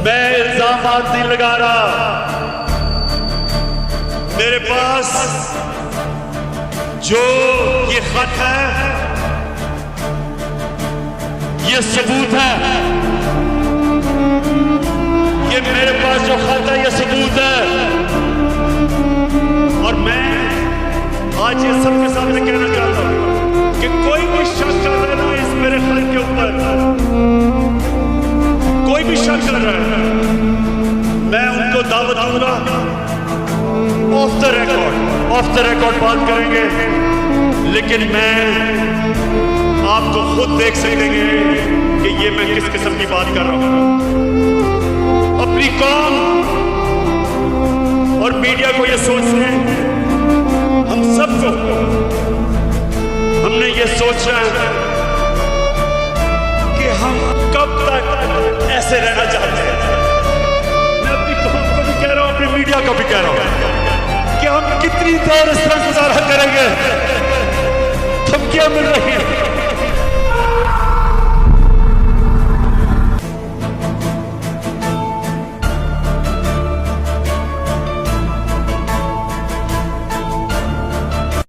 मैं इल्जामात नहीं लगा रहा, मेरे पास जो ये खत है ये सबूत है, ये मेरे पास जो खत है ये सबूत है। और मैं आज ये सबके सामने कहना चाहता हूं कि कोई भी शक कर रहा है इस मेरे खत के ऊपर, कोई भी शक कर रहा है, मैं उनको दावत दूंगा, ऑफ द रिकॉर्ड बात करेंगे, लेकिन मैं आपको खुद देख सकेंगे कि ये मैं किस किस्म की बात कर रहा हूं। अपनी कौम और मीडिया को ये सोचने, हम सबको हमने ये सोचना है कि हम कब तक ऐसे रहना चाहते हैं। मैं अपनी कौम को भी कह रहा हूं, अपनी मीडिया को भी कह रहा हूं कि हम कितनी देर इस तरह गुजारा करेंगे। धमकियां मिल रही हैं,